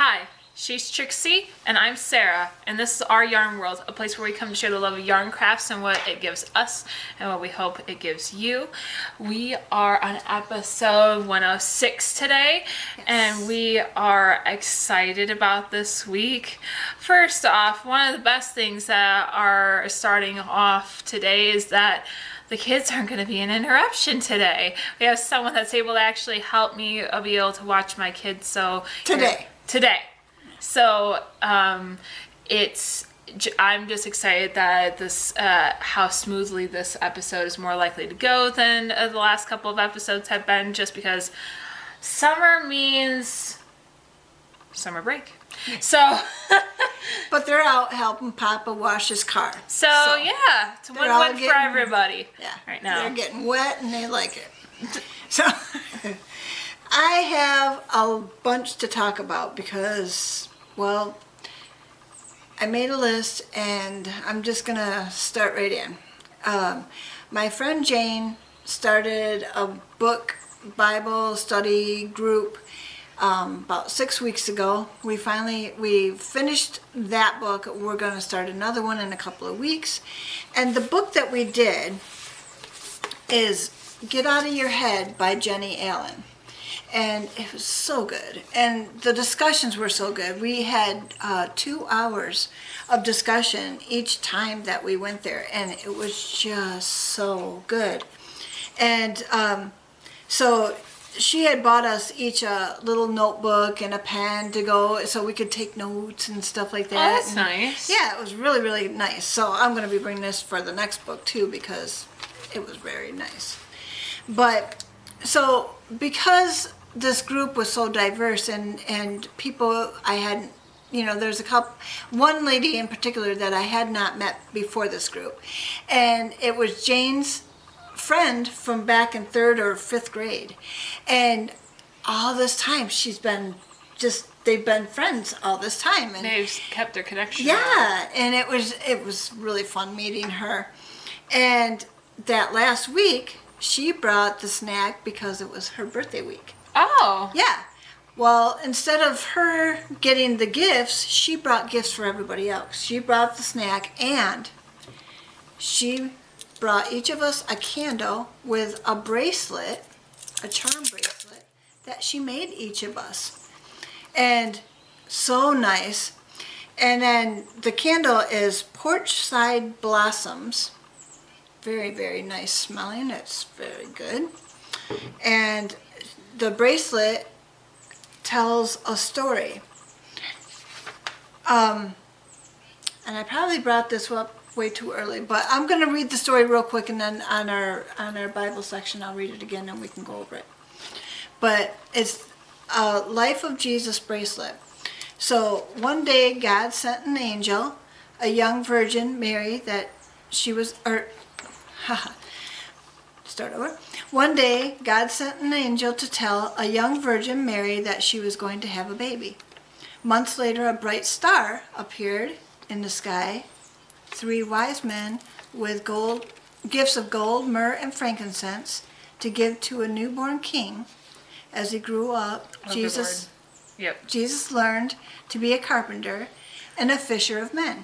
Hi, she's Trixie, and I'm Sarah, and this is Our Yarn World, a place where we come to share the love of yarn crafts and what it gives us and what we hope it gives you. We are on episode 106 today, and we are excited about this week. First off, one of the best things that are starting off today is that the kids aren't going to be an interruption today. We have someone that's able to actually help me be able to watch my kids. So today. So I'm just excited that this how smoothly this episode is more likely to go than the last couple of episodes have been, just because summer means summer break. So but they're out helping Papa wash his car. So yeah, it's a win-win for everybody. Yeah, right now they're getting wet and they like it. So I have a bunch to talk about because, well, I made a list and I'm just gonna start right in. My friend Jane started a book Bible study group about 6 weeks ago. We finished that book. We're going to start another one in a couple of weeks. And the book that we did is Get Out of Your Head by Jenny Allen. And it was so good. And the discussions were so good. We had 2 hours of discussion each time that we went there. And it was just so good. And so she had bought us each a little notebook and a pen to go so we could take notes and stuff like that. Oh, that's nice. Yeah, it was really, really nice. So I'm going to be bringing this for the next book too because it was very nice. But so because this group was so diverse and people I hadn't, there's one lady in particular that I had not met before this group. And it was Jane's friend from back in 3rd or 5th grade, and all this time they've been friends all this time, and they've kept their connection. Yeah, and it was really fun meeting her. And that last week she brought the snack because it was her birthday week. Oh yeah, well, instead of her getting the gifts, she brought gifts for everybody else. She brought the snack, and she brought each of us a candle with a bracelet, a charm bracelet, that she made each of us. And so nice. And then the candle is Porch Side Blossoms. Very, very nice smelling. It's very good. And the bracelet tells a story. And I probably brought this up way too early, but I'm going to read the story real quick, and then on our Bible section I'll read it again and we can go over it. But it's a Life of Jesus bracelet. So one day God sent an angel, a young virgin Mary, One day God sent an angel to tell a young virgin Mary that she was going to have a baby. Months later, a bright star appeared in the sky. 3 wise men with gifts of gold, myrrh, and frankincense to give to a newborn king. As he grew up, Jesus learned to be a carpenter and a fisher of men.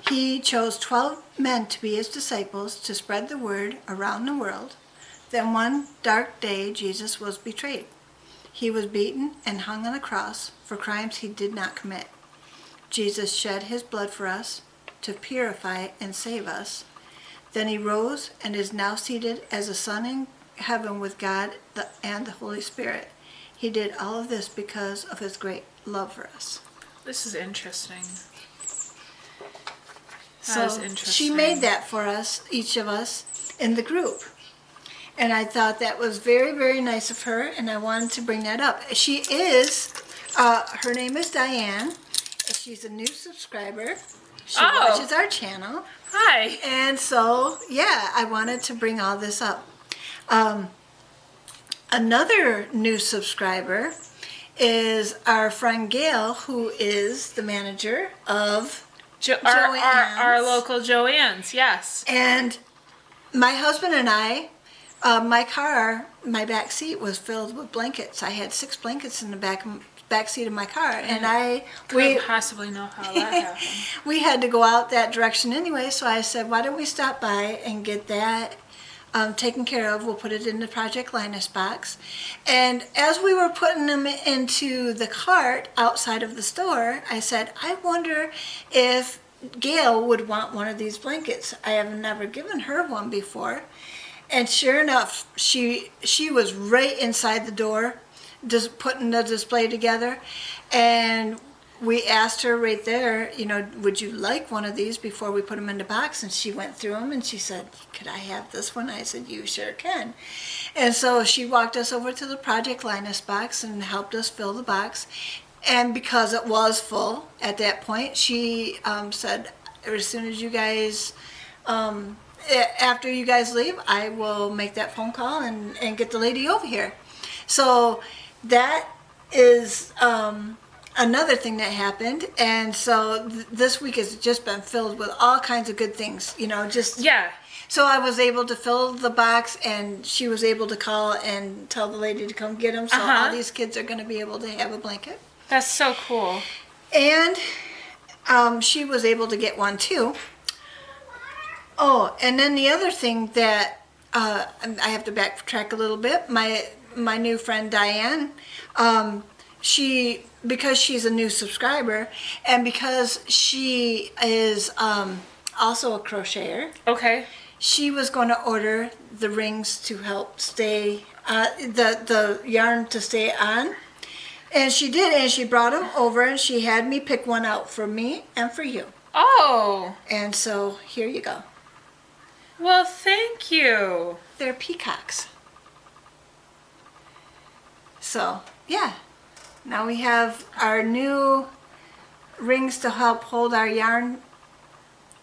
He chose 12 men to be his disciples to spread the word around the world. Then one dark day, Jesus was betrayed. He was beaten and hung on a cross for crimes he did not commit. Jesus shed his blood for us to purify and save us. Then he rose and is now seated as a son in heaven with God and the Holy Spirit. He did all of this because of his great love for us. This is interesting. So she made that for us, each of us, in the group. And I thought that was very, very nice of her, and I wanted to bring that up. She is, her name is Diane. She's a new subscriber. She watches our channel. Hi. And so, yeah, I wanted to bring all this up. Another new subscriber is our friend Gail, who is the manager of our local Joann's, yes. And my husband and I, my back seat was filled with blankets. I had 6 blankets in the back back seat of my car, and we possibly know how that happened. We had to go out that direction anyway, so I said, why don't we stop by and get that taken care of. We'll put it in the Project Linus box. And as we were putting them into the cart outside of the store, I said, I wonder if Gail would want one of these blankets. I have never given her one before. And sure enough, she was right inside the door, just putting the display together. And we asked her right there, would you like one of these before we put them in the box? And she went through them and she said, could I have this one? I said, you sure can. And so she walked us over to the Project Linus box and helped us fill the box. And because it was full at that point, she said, as soon as you guys, after you guys leave, I will make that phone call and get the lady over here. So that is another thing that happened. And so this week has just been filled with all kinds of good things, Yeah. So I was able to fill the box, and she was able to call and tell the lady to come get them. So all these kids are going to be able to have a blanket. That's so cool. And she was able to get one too. Oh, and then the other thing that I have to backtrack a little bit. My new friend Diane, because she's a new subscriber, and because she is also a crocheter. Okay. She was going to order the rings to help stay, the yarn to stay on. And she did, and she brought them over, and she had me pick one out for me and for you. Oh. And so here you go. Well, thank you. They're peacocks. So, yeah. Now we have our new rings to help hold our yarn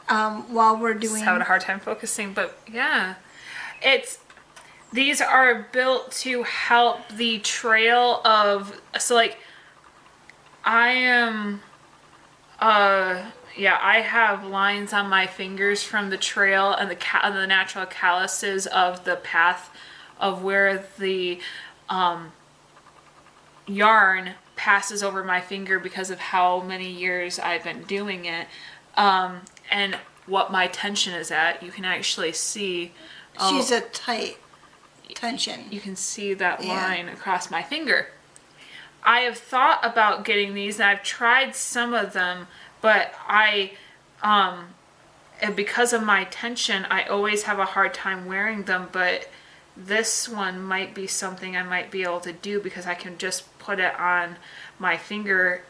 while we're doing... Just having a hard time focusing, but yeah. These are built to help the trail of... So, like, I am... I have lines on my fingers from the trail and the natural calluses of the path of where the yarn passes over my finger because of how many years I've been doing it, and what my tension is at. You can actually see. She's a tight tension. You can see that line across my finger. I have thought about getting these, and I've tried some of them, but and because of my tension, I always have a hard time wearing them. But this one might be something I might be able to do because I can just put it on my finger.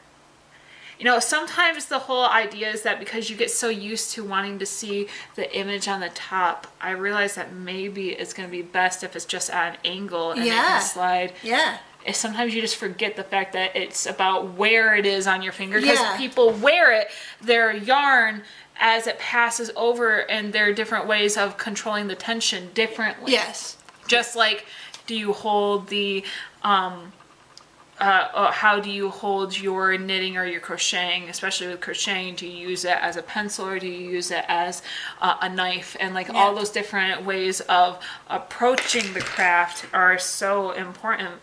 Sometimes the whole idea is that because you get so used to wanting to see the image on the top, I realize that maybe it's going to be best if it's just at an angle and it can slide. Yeah. Sometimes you just forget the fact that it's about where it is on your finger, because people wear their yarn as it passes over, and there are different ways of controlling the tension differently. Yes. Just like, do you hold the how do you hold your knitting or your crocheting? Especially with crocheting, do you use it as a pencil or do you use it as a knife? And all those different ways of approaching the craft are so important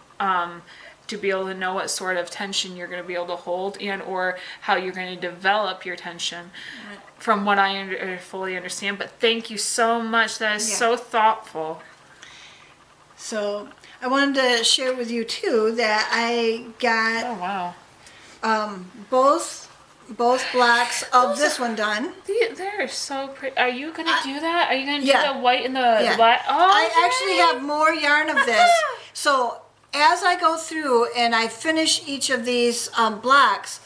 to be able to know what sort of tension you're going to be able to hold or how you're going to develop your tension. From what I fully understand. But thank you so much. That is so thoughtful. So I wanted to share with you too that I got both blocks of this one done. They're so pretty. Are you gonna do that? Are you gonna do the white and the black? Oh, I actually have more yarn of this. So as I go through and I finish each of these blocks,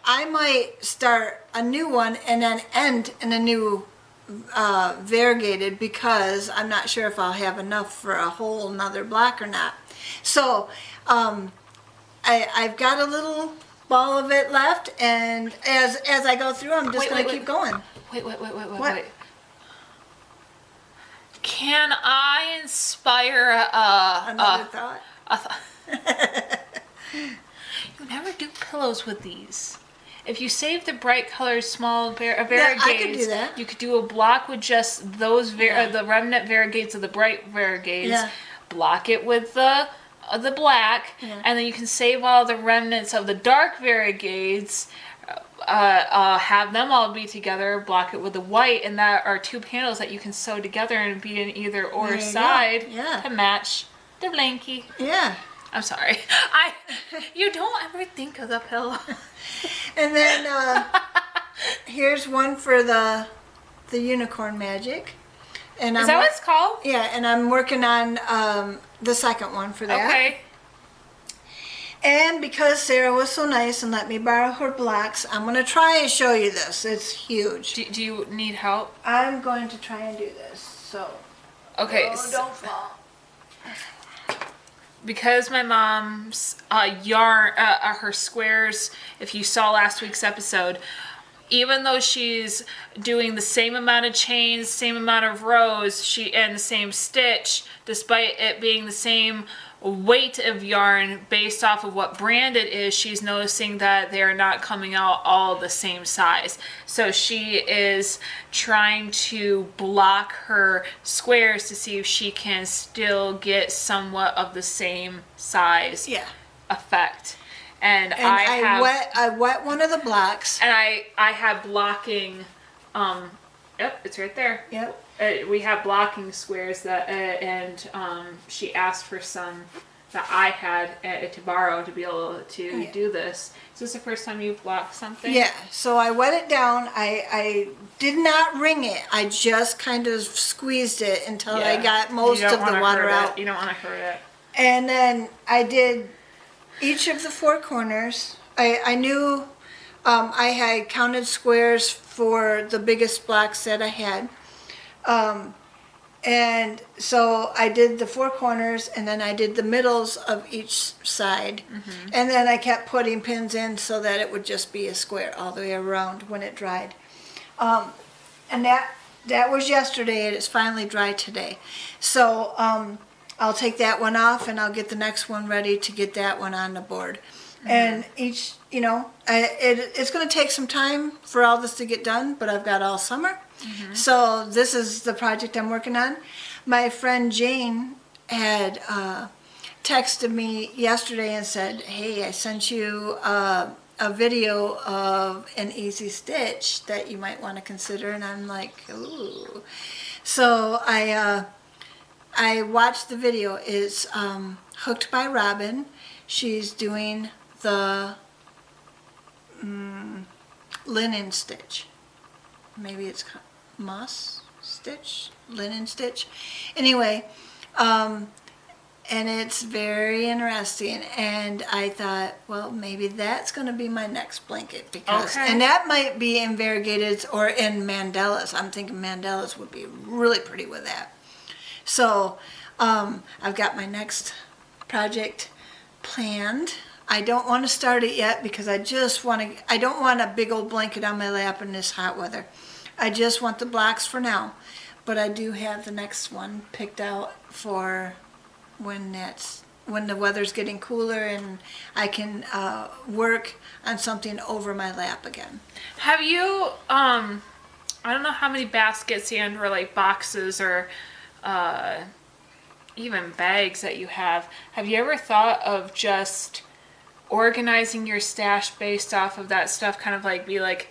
I might start a new one and then end in a new variegated, because I'm not sure if I'll have enough for a whole another block or not. So I've got a little ball of it left, and as I go through, I'm just going to keep going. Wait. Can I inspire another thought? You never do pillows with these. If you save the bright colored small variegates, I could do that. You could do a block with just those the remnant variegates of the bright variegates. Yeah. Block it with the the black, and then you can save all the remnants of the dark variegates, have them all be together, block it with the white, and that are 2 panels that you can sew together and be in either or side to match the blankie. Yeah. I'm sorry. You don't ever think of the pillow. And then here's one for the unicorn magic. And Is that what it's called? Yeah, and I'm working on the second one for that. Okay. And because Sarah was so nice and let me borrow her blocks, I'm going to try and show you this. It's huge. Do you need help? I'm going to try and do this. So, okay. Don't fall. Because my mom's yarn, her squares, if you saw last week's episode, even though she's doing the same amount of chains, same amount of rows, and the same stitch, despite it being the same weight of yarn based off of what brand it is, she's noticing that they're not coming out all the same size. So she is trying to block her squares to see if she can still get somewhat of the same size effect. And I wet one of the blocks. And I have blocking, yep, it's right there. Yep. We have blocking squares and she asked for some that I had to borrow to be able to do this. Is this the first time you've blocked something? Yeah, so I wet it down. I did not wring it. I just kind of squeezed it until I got most of the water out. You don't want to hurt it. And then I did each of the 4 corners. I knew I had counted squares for the biggest blocks that I had. And so I did the 4 corners, and then I did the middles of each side. And then I kept putting pins in so that it would just be a square all the way around when it dried. And that was yesterday, and it's finally dry today. So I'll take that one off, and I'll get the next one ready to get that one on the board. And each, it's going to take some time for all this to get done, but I've got all summer. So this is the project I'm working on. My friend Jane had texted me yesterday and said, hey, I sent you a video of an easy stitch that you might want to consider. And I'm like, ooh. So I watched the video. It's Hooked by Robin. She's doing the linen stitch. Maybe it's moss stitch, linen stitch. Anyway, and it's very interesting. And I thought, well, maybe that's going to be my next blanket because, and that might be in variegated or in mandalas. I'm thinking mandalas would be really pretty with that. So I've got my next project planned. I don't want to start it yet because I don't want a big old blanket on my lap in this hot weather. I just want the blocks for now. But I do have the next one picked out for when the weather's getting cooler and I can work on something over my lap again. Have you, I don't know how many baskets and or like boxes or even bags that you have. Have you ever thought of just organizing your stash based off of that stuff? Kind of like be like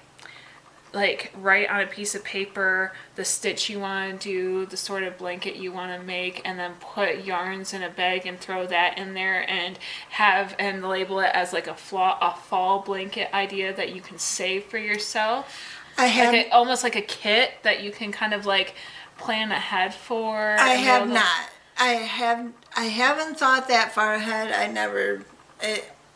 write on a piece of paper the stitch you want to do, the sort of blanket you want to make, and then put yarns in a bag and throw that in there and label it as like a fall blanket idea that you can save for yourself. I have almost like a kit that you can kind of like plan ahead for. I have not. I haven't thought that far ahead.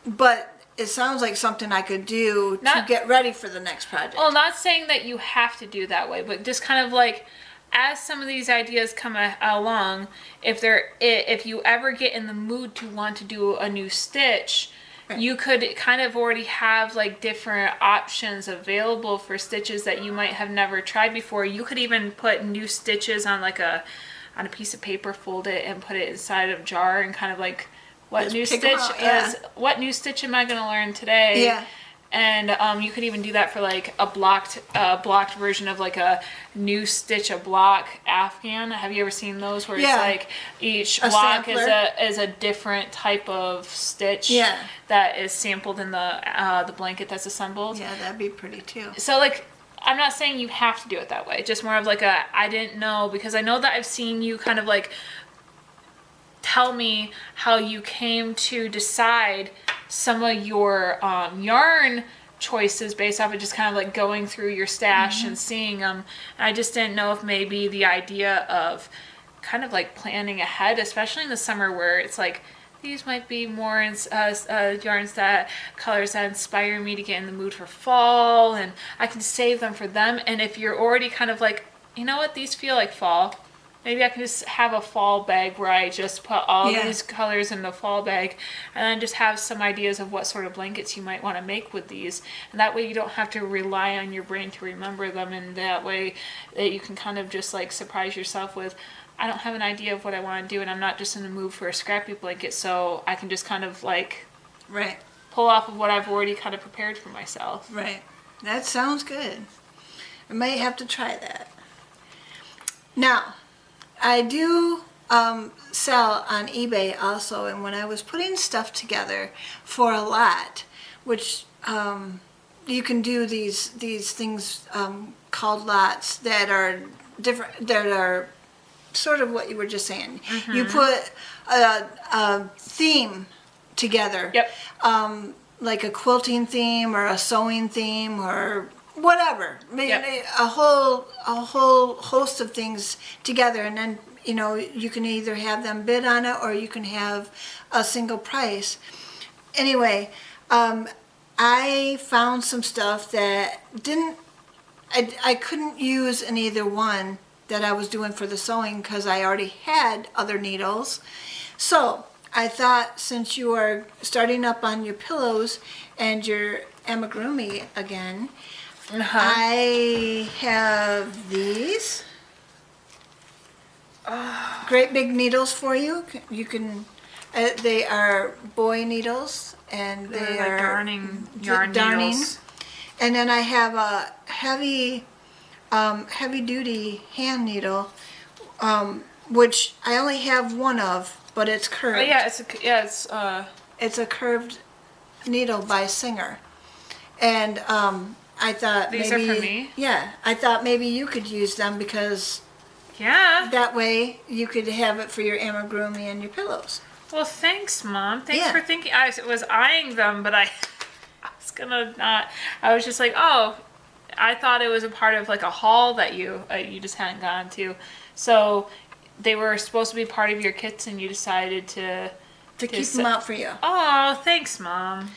But it sounds like something I could do to get ready for the next project. Well, not saying that you have to do that way, but just kind of like as some of these ideas come along, if you ever get in the mood to want to do a new stitch, you could kind of already have like different options available for stitches that you might have never tried before. You could even put new stitches on a piece of paper, fold it, and put it inside of a jar and kind of like, what new stitch am I going to learn today? Yeah. And you could even do that for like a blocked version of like a new stitch a block Afghan. Have you ever seen those where it's like each block is a different type of stitch that is sampled in the blanket that's assembled? Yeah, that'd be pretty too. So like, I'm not saying you have to do it that way. Just more of like I didn't know, because I know that I've seen you kind of like tell me how you came to decide some of your yarn choices based off of just kind of like going through your stash and seeing them. And I just didn't know if maybe the idea of kind of like planning ahead, especially in the summer where it's like, these might be more yarns colors that inspire me to get in the mood for fall, and I can save them for them. And if you're already kind of like, you know what, these feel like fall, maybe I can just have a fall bag where I just put all these colors in the fall bag, and then just have some ideas of what sort of blankets you might want to make with these. And that way you don't have to rely on your brain to remember them, and that way that you can kind of just like surprise yourself with, I don't have an idea of what I want to do, and I'm not just in the mood for a scrappy blanket, so I can just kind of like pull off of what I've already kind of prepared for myself. Right. That sounds good. I might have to try that. Now, I do sell on eBay also, and when I was putting stuff together for a lot, which you can do these things called lots that are different, that are sort of what you were just saying. You put a theme together, like a quilting theme or a sewing theme or whatever, a whole host of things together, and then you can either have them bid on it or you can have a single price. Anyway, I found some stuff that I couldn't use in either one that I was doing for the sewing because I already had other needles. So I thought, since you are starting up on your pillows and your amigurumi again, I have these great big needles for you. You can, they are boy needles, and they like are darning yarn needles. And then I have a heavy duty hand needle, which I only have one of, but it's curved. Oh yeah, it's a curved needle by Singer, and I thought these maybe, are for me. Yeah, I thought maybe you could use them because that way you could have it for your amigurumi and your pillows. Well, thanks, Mom. Thanks for thinking. I was eyeing them, but I was gonna not. I was just like, oh. I thought it was a part of like a haul that you just hadn't gone to, so they were supposed to be part of your kits, and you decided to keep them out for you. Oh, thanks, Mom.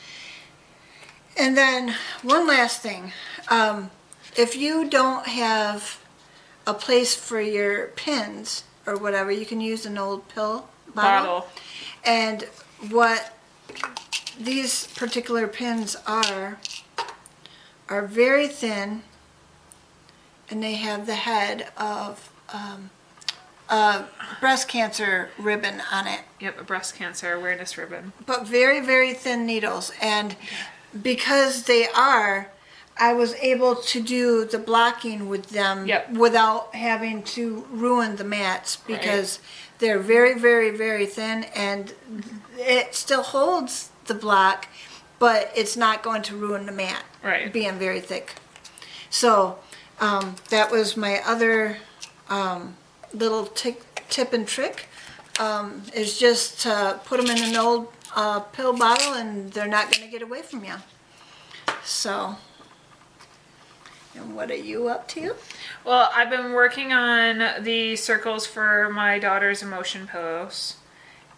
And then one last thing, if you don't have a place for your pins or whatever, you can use an old pill bottle. And what these particular pins are very thin, and they have the head of breast cancer ribbon on it. Yep, a breast cancer awareness ribbon. But very, very thin needles. And because they are, I was able to do the blocking with them without having to ruin the mats, because they're very, very, very thin, and it still holds the block, but it's not going to ruin the mat, being very thick. So that was my other little tip and trick, is just to put them in an old pill bottle, and they're not going to get away from you. So, and what are you up to? Well, I've been working on the circles for my daughter's emotion pillows,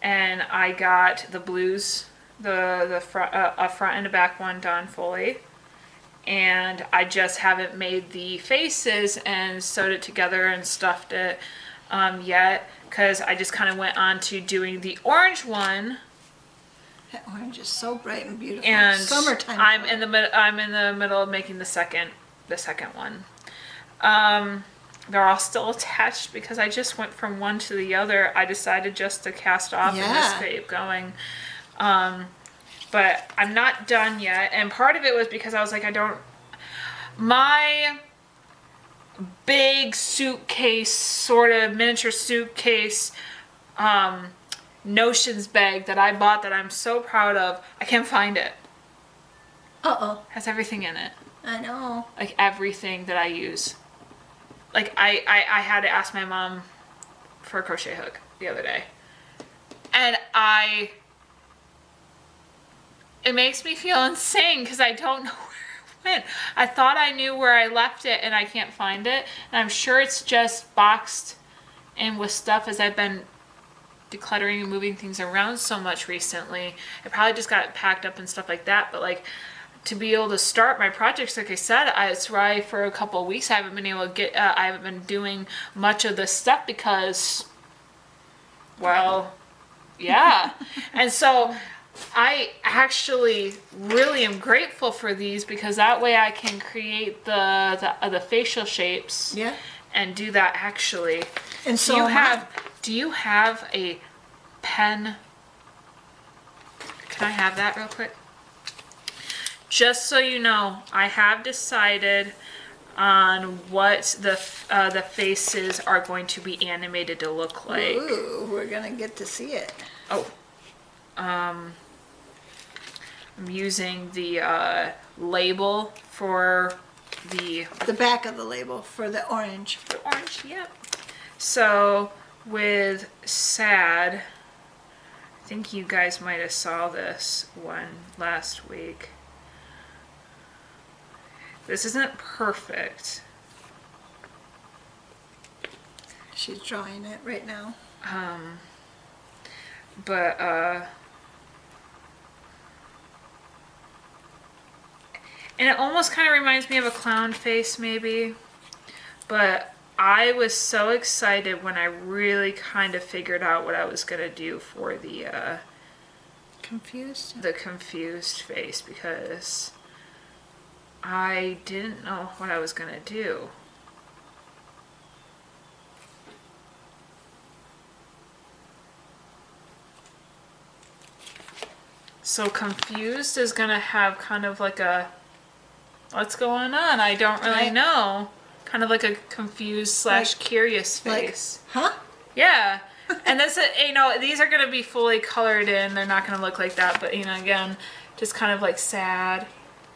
and I got the blues, a front and a back one done fully, and I just haven't made the faces and sewed it together and stuffed it yet, because I just kind of went on to doing the orange one. That orange is so bright and beautiful. And summertime. I'm in the middle of making the second one. They're all still attached because I just went from one to the other. I decided just to cast off and just keep going. but I'm not done yet. And part of it was because I was like, my big suitcase, sort of miniature suitcase, notions bag that I bought that I'm so proud of, I can't find it. Uh-oh. Has everything in it. I know. Like everything that I use. Like I had to ask my mom for a crochet hook the other day. And it makes me feel insane because I don't know where it went. I thought I knew where I left it and I can't find it. And I'm sure it's just boxed in with stuff as I've been decluttering and moving things around so much recently. It probably just got packed up and stuff like that. But like, to be able to start my projects, like I said, it's why for a couple of weeks I haven't been able to get, I haven't been doing much of this stuff because, well, yeah. And so I actually really am grateful for these because that way I can create the facial shapes. Yeah. And do that actually. And so do you have a pen? Can I have that real quick? Just so you know, I have decided on what the faces are going to be animated to look like. Ooh, we're gonna get to see it. Oh, I'm using the label for the back of the label for the orange. The orange, yep. So with sad, I think you guys might have saw this one last week. This isn't perfect. She's drawing it right now. But and it almost kind of reminds me of a clown face maybe. But I was so excited when I really kind of figured out what I was going to do for the confused face because I didn't know what I was going to do. So confused is going to have kind of like a, what's going on? I don't really know. Kind of like a confused / curious face. Like, huh? Yeah. And this, these are going to be fully colored in. They're not going to look like that. But, again, just kind of like sad,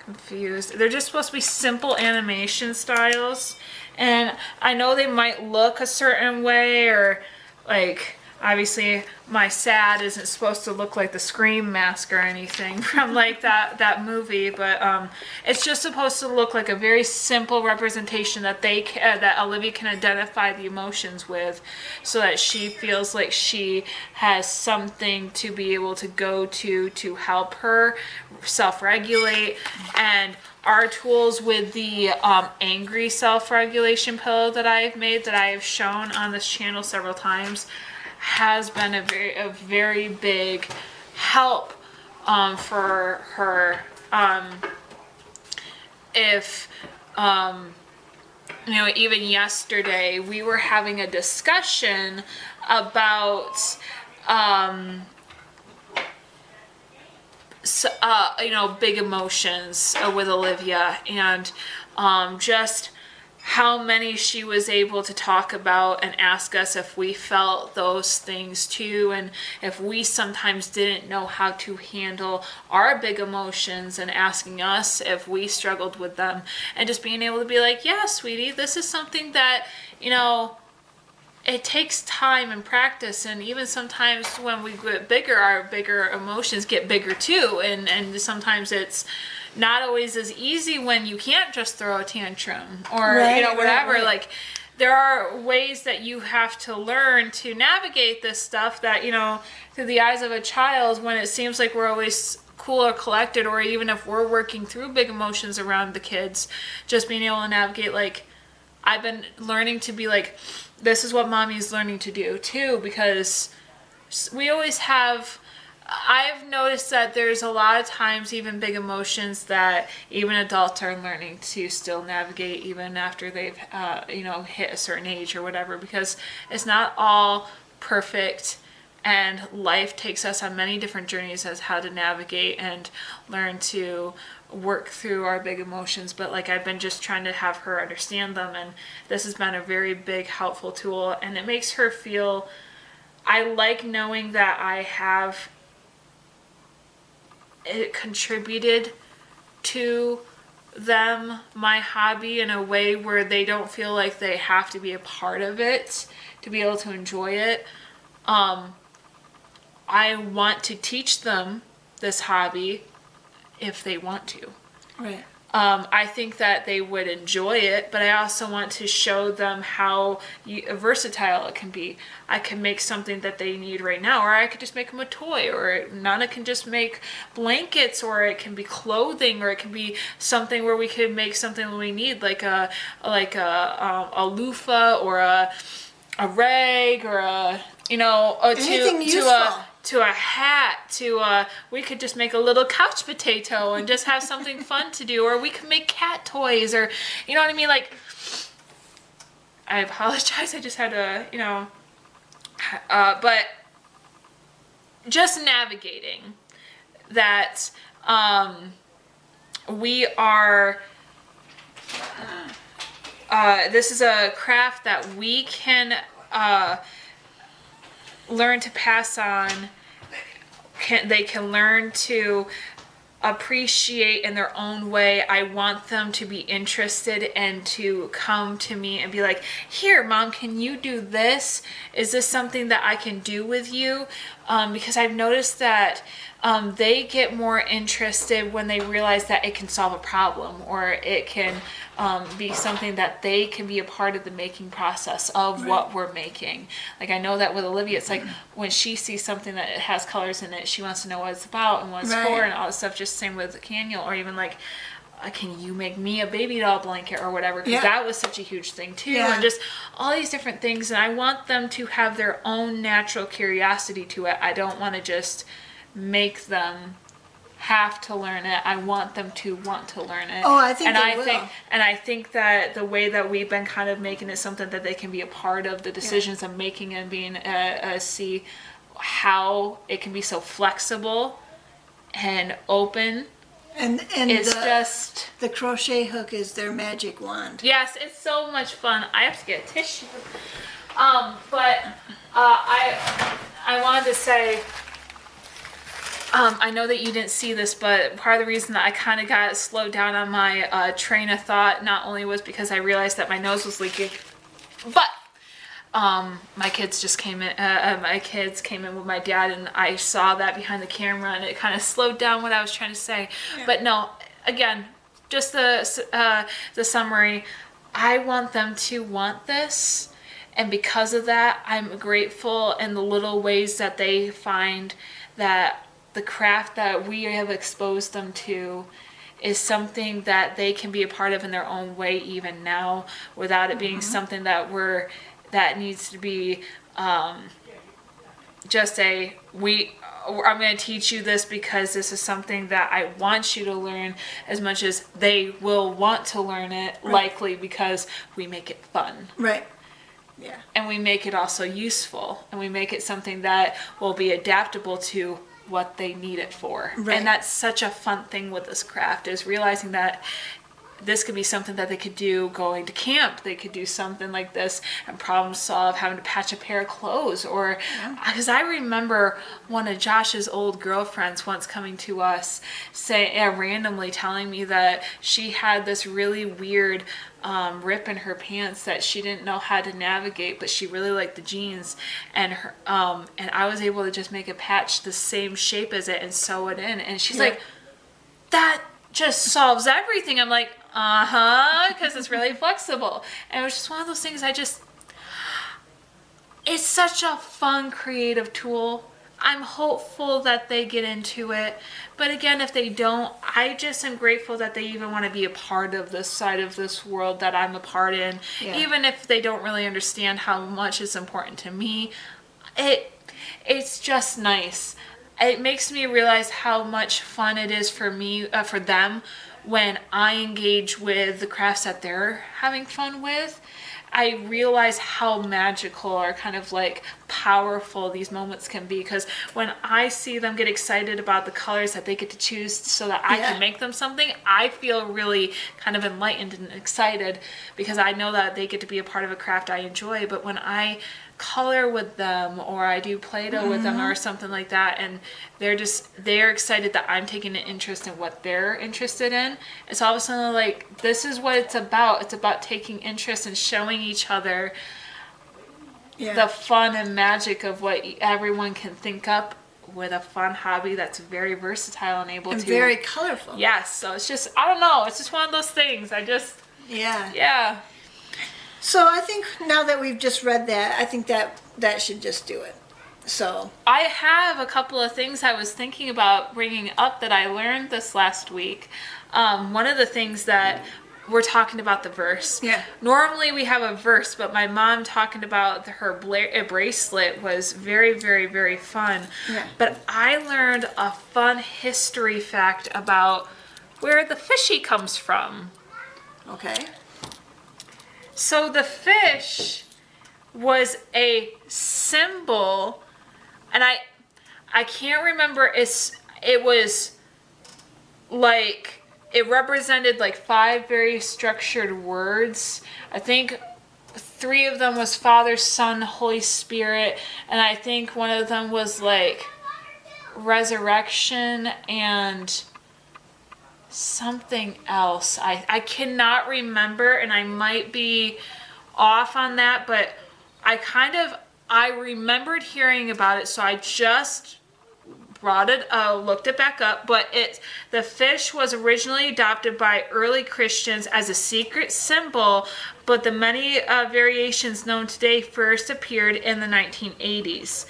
confused. They're just supposed to be simple animation styles. And I know they might look a certain way or like, obviously my sad isn't supposed to look like the Scream mask or anything from like that movie, but it's just supposed to look like a very simple representation that that Olivia can identify the emotions with, so that she feels like she has something to be able to go to help her self-regulate. And our tools with the angry self-regulation pillow that I've made, that I have shown on this channel several times, has been a very big help for her. If even yesterday we were having a discussion about big emotions with Olivia, and just how many she was able to talk about and ask us if we felt those things too, and if we sometimes didn't know how to handle our big emotions, and asking us if we struggled with them, and just being able to be like, yeah, sweetie, this is something that, it takes time and practice, and even sometimes when we get bigger, our bigger emotions get bigger too, and sometimes it's not always as easy when you can't just throw a tantrum or whatever. Right. Like, there are ways that you have to learn to navigate this stuff that, through the eyes of a child, when it seems like we're always cool or collected, or even if we're working through big emotions around the kids, just being able to navigate, like, I've been learning to be like, this is what mommy's learning to do too, because we always have, I've noticed that there's a lot of times, even big emotions, that even adults are learning to still navigate even after they've, hit a certain age or whatever, because it's not all perfect And life takes us on many different journeys as how to navigate and learn to work through our big emotions. But like I've been just trying to have her understand them, and this has been a very big helpful tool, and it makes her feel, I like knowing that I have it contributed to them, my hobby, in a way where they don't feel like they have to be a part of it to be able to enjoy it. I want to teach them this hobby if they want to. Right. I think that they would enjoy it, but I also want to show them how versatile it can be. I can make something that they need right now, or I could just make them a toy, or Nana can just make blankets, or it can be clothing, or it can be something where we could make something we need, like a loofah, or a rag, or Anything useful. to a hat, we could just make a little couch potato and just have something fun to do, or we could make cat toys, or you know what I mean? Like, I apologize, I just had to, but just navigating that, we are, this is a craft that we can, learn to pass on. They can learn to appreciate in their own way. I want them to be interested and to come to me and be like, here, Mom, can you do this? Is this something that I can do with you? Because I've noticed that they get more interested when they realize that it can solve a problem, or it can be something that they can be a part of the making process of what we're making. Like, I know that with Olivia, it's like when she sees something that it has colors in it, she wants to know what it's about and what it's for and all this stuff. Just same with Daniel, or even like, can you make me a baby doll blanket or whatever? Because that was such a huge thing too. And just all these different things. And I want them to have their own natural curiosity to it. I don't want to just make them have to learn it. I want them to want to learn it. Oh, I think they will. And I think that the way that we've been kind of making it something that they can be a part of the decisions I'm making, and being see how it can be so flexible and open. And it's just the crochet hook is their magic wand. Yes, it's so much fun. I have to get a tissue. But I wanted to say, I know that you didn't see this, but part of the reason that I kind of got slowed down on my train of thought not only was because I realized that my nose was leaking, but my kids just came in. My kids came in with my dad, and I saw that behind the camera, and it kind of slowed down what I was trying to say. Yeah. But no, again, just the summary. I want them to want this, and because of that, I'm grateful in the little ways that they find that the craft that we have exposed them to is something that they can be a part of in their own way, even now, without it being something that needs to be just I'm going to teach you this because this is something that I want you to learn, as much as they will want to learn it, likely because we make it fun. Right. Yeah. And we make it also useful, and we make it something that will be adaptable to what they need it for. Right. And that's such a fun thing with this craft, is realizing that this could be something that they could do going to camp. They could do something like this and problem solve having to patch a pair of clothes. Or because I remember one of Josh's old girlfriends once coming to us randomly telling me that she had this really weird rip in her pants that she didn't know how to navigate, but she really liked the jeans, and I was able to just make a patch the same shape as it and sew it in, and she's like, that just solves everything. I'm like, because it's really flexible. And it was just one of those things it's such a fun, creative tool. I'm hopeful that they get into it. But again, if they don't, I just am grateful that they even want to be a part of this side of this world that I'm a part in. Yeah. Even if they don't really understand how much is important to me, it's just nice. It makes me realize how much fun it is for me, for them, when I engage with the crafts that they're having fun with. I realize how magical, or kind of like powerful these moments can be, because when I see them get excited about the colors that they get to choose so that I can make them something, I feel really kind of enlightened and excited, because I know that they get to be a part of a craft I enjoy. But when I color with them, or I do Play-Doh with them or something like that, and they're excited that I'm taking an interest in what they're interested in, it's all of a sudden like, this is what it's about. It's about taking interest and showing each other the fun and magic of what everyone can think up with a fun hobby that's very versatile and able to very colorful. Yes, so it's just, I don't know, it's just one of those things. Yeah. So I think now that we've just read that, I think that should just do it. So I have a couple of things I was thinking about bringing up that I learned this last week. One of the things that we're talking about the verse. Yeah. Normally we have a verse, but my mom talking about her bracelet was very, very, very fun. Yeah. But I learned a fun history fact about where the fishy comes from. Okay. So the fish was a symbol, and I can't remember, it was like, it represented like 5 very structured words. I think 3 of them was Father, Son, Holy Spirit, and I think one of them was like resurrection and something else. I cannot remember, and I might be off on that, but I remembered hearing about it, so I just looked it back up. But the fish was originally adopted by early Christians as a secret symbol, but the many variations known today first appeared in the 1980s.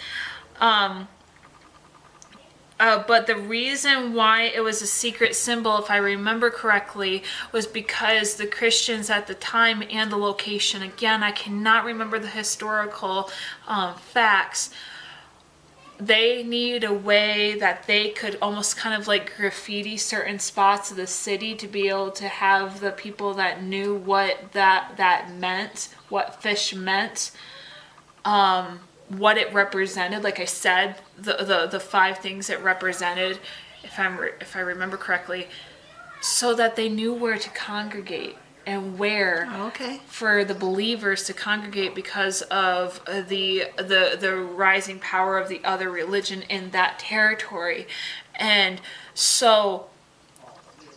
But the reason why it was a secret symbol, if I remember correctly, was because the Christians at the time and the location, again, I cannot remember the historical facts, they needed a way that they could almost kind of like graffiti certain spots of the city to be able to have the people that knew what that meant, what fish meant, what it represented. Like I said, the 5 things it represented, if I remember correctly, so that they knew where to congregate and where for the believers to congregate because of the rising power of the other religion in that territory. And so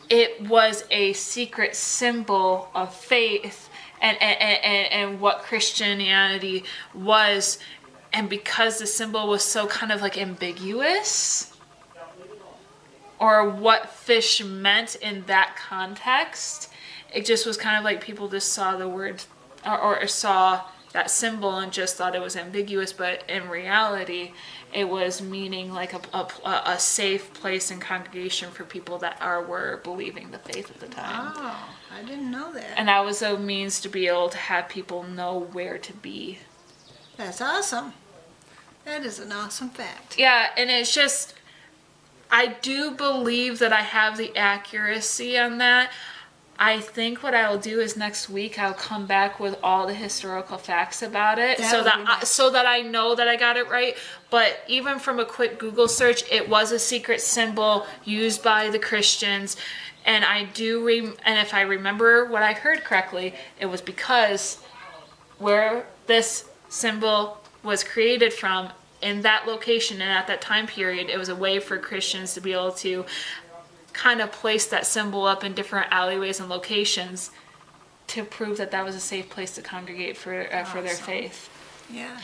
it was a secret symbol of faith and what Christianity was. And because the symbol was so kind of like ambiguous, or what fish meant in that context, it just was kind of like people just saw the word or saw that symbol and just thought it was ambiguous, but in reality it was meaning like a safe place and congregation for people that were believing the faith at the time. Oh, I didn't know that. And that was a means to be able to have people know where to be. That's awesome. That is an awesome fact. Yeah, and it's just, I do believe that I have the accuracy on that. I think what I'll do is next week I'll come back with all the historical facts about it, so that I know that I got it right. But even from a quick Google search, it was a secret symbol used by the Christians, and and if I remember what I heard correctly, it was because where this symbol was created from in that location and at that time period, it was a way for Christians to be able to kind of place that symbol up in different alleyways and locations to prove that that was a safe place to congregate for their faith. Yeah,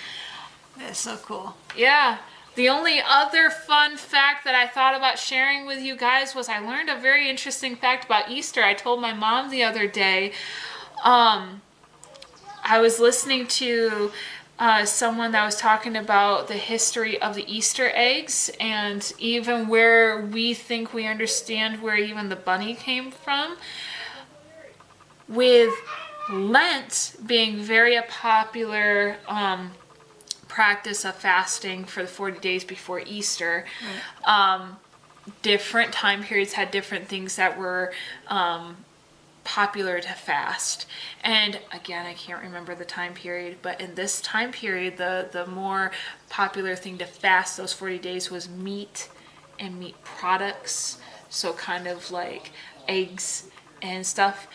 that's so cool. Yeah. The only other fun fact that I thought about sharing with you guys was I learned a very interesting fact about Easter. I told my mom the other day, I was listening to someone that was talking about the history of the Easter eggs, and even where we think we understand where even the bunny came from. With Lent being very a popular practice of fasting for the 40 days before Easter, different time periods had different things that were popular to fast. And again, I can't remember the time period, but in this time period, the more popular thing to fast those 40 days was meat and meat products. So kind of like eggs and stuff.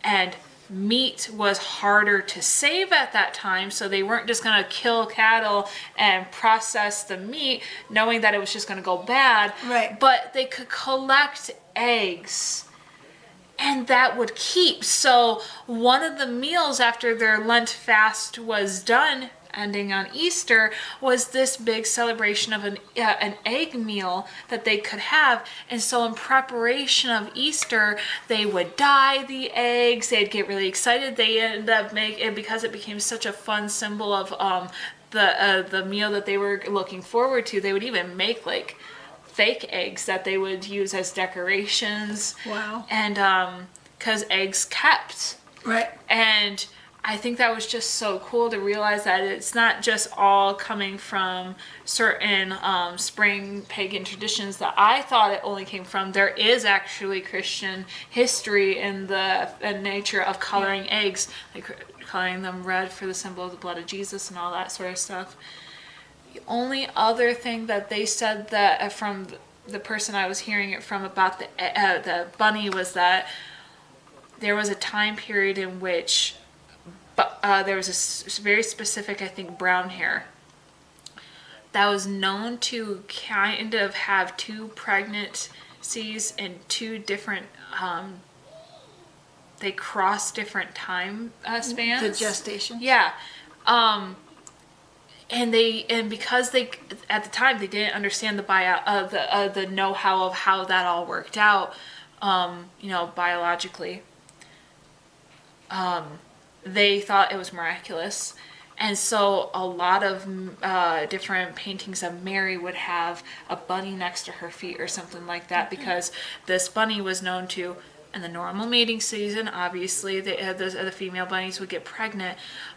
And meat was harder to save at that time, so they weren't just going to kill cattle and process the meat knowing that it was just going to go bad. Right. But they could collect eggs and that would keep. So one of the meals after their Lent fast was done, ending on Easter, was this big celebration of an egg meal that they could have. And so in preparation of Easter, they would dye the eggs. They'd get really excited. They ended up making, because it became such a fun symbol of the meal that they were looking forward to, they would even make like fake eggs that they would use as decorations. Wow. And because eggs kept. Right. And I think that was just so cool to realize that it's not just all coming from certain spring pagan traditions that I thought it only came from. There is actually Christian history in the nature of coloring eggs, like coloring them red for the symbol of the blood of Jesus and all that sort of stuff. The only other thing that they said that from the person I was hearing it from about the bunny was that there was a time period in which there was a very specific, I think, brown hair that was known to kind of have 2 pregnancies and 2 different, they cross different time spans. The gestation. Yeah. And because they, at the time, they didn't understand the know-how of how that all worked out, biologically. They thought it was miraculous. And so a lot of different paintings of Mary would have a bunny next to her feet or something like that, because this bunny was known to, in the normal mating season, obviously, the female bunnies would get pregnant,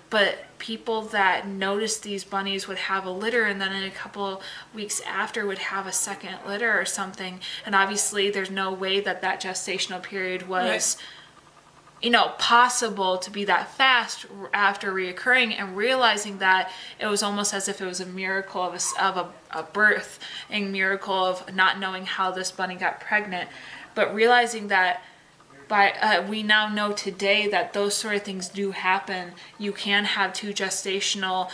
but people that noticed these bunnies would have a litter, and then in a couple weeks after would have a second litter or something. And obviously there's no way that gestational period was... Right. Possible to be that fast after reoccurring, and realizing that it was almost as if it was a miracle of a birth, a miracle of not knowing how this bunny got pregnant, but realizing that we now know today that those sort of things do happen. You can have 2 gestational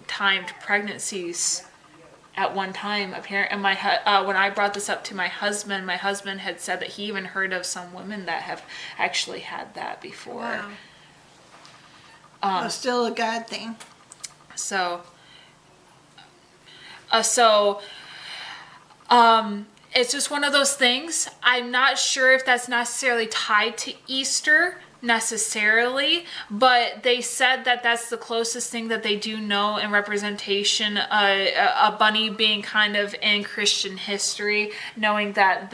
timed pregnancies at one time, apparently. And when I brought this up to my husband had said that he even heard of some women that have actually had that before. Wow. Still a God thing. So it's just one of those things. I'm not sure if that's necessarily tied to Easter necessarily, but they said that that's the closest thing that they do know in representation, a bunny being kind of in Christian history, knowing that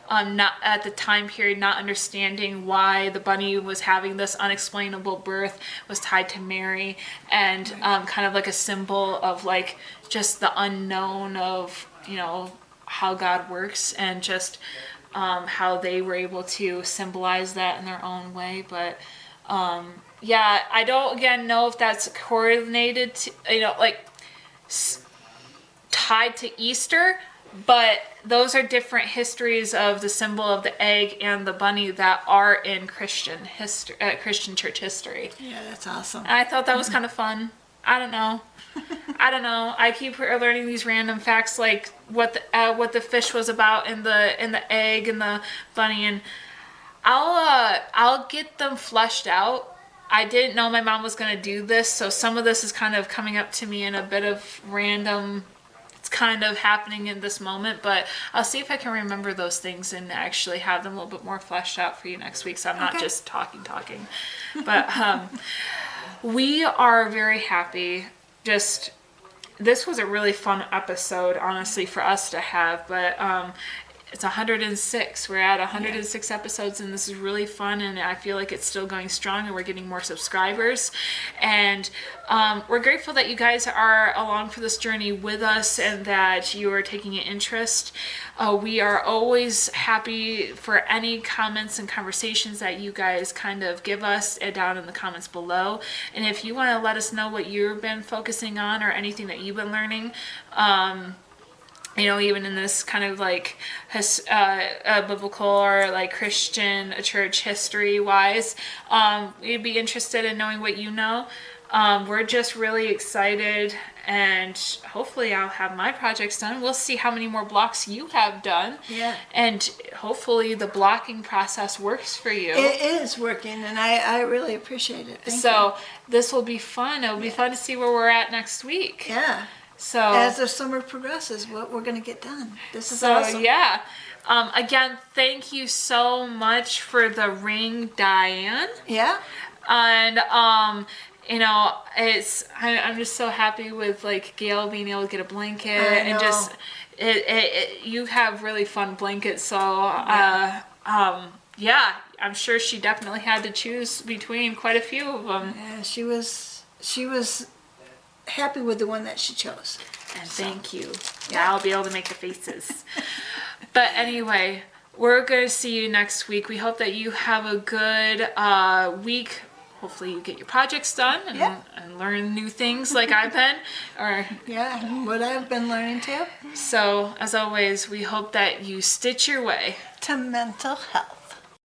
not at the time period, not understanding why the bunny was having this unexplainable birth was tied to Mary, and kind of like a symbol of like just the unknown of how God works, and just how they were able to symbolize that in their own way. But I don't again know if that's coordinated to, tied to Easter, but those are different histories of the symbol of the egg and the bunny that are in Christian history, Christian church history. Yeah, that's awesome. And I thought that was kind of fun. I don't know. I keep learning these random facts, like what the fish was about in the egg and the bunny, and I'll get them fleshed out. I didn't know my mom was gonna do this, so some of this is kind of coming up to me in a bit of random. It's kind of happening in this moment, but I'll see if I can remember those things and actually have them a little bit more fleshed out for you next week, so I'm not just talking. But we are very happy. This was a really fun episode, honestly, for us to have. But it's 106. We're at 106 episodes, and this is really fun, and I feel like it's still going strong, and we're getting more subscribers. And we're grateful that you guys are along for this journey with us and that you are taking an interest. We are always happy for any comments and conversations that you guys kind of give us down in the comments below. And if you want to let us know what you've been focusing on or anything that you've been learning, you know, even in this kind of like biblical or like Christian church history wise, we'd be interested in knowing what you know. We're just really excited, and hopefully I'll have my projects done. We'll see how many more blocks you have done. Yeah. And hopefully the blocking process works for you. It is working, and I really appreciate it. Thank So you. this will be fun. It'll be fun to see where we're at next week. Yeah. So as the summer progresses, what we're going to get done. This is so awesome. yeah. Again, thank you so much for the ring, Diane. Yeah. And you know, I'm just so happy with like Gail being able to get a blanket and just you have really fun blankets. So yeah, I'm sure she definitely had to choose between quite a few of them. Yeah, she was happy with the one that she chose. And thank you. Yeah, I'll be able to make the faces. But anyway, we're going to see you next week. We hope that you have a good week. Hopefully you get your projects done and learn new things like I've been. Yeah, what I've been learning too. So, as always, we hope that you stitch your way To mental health.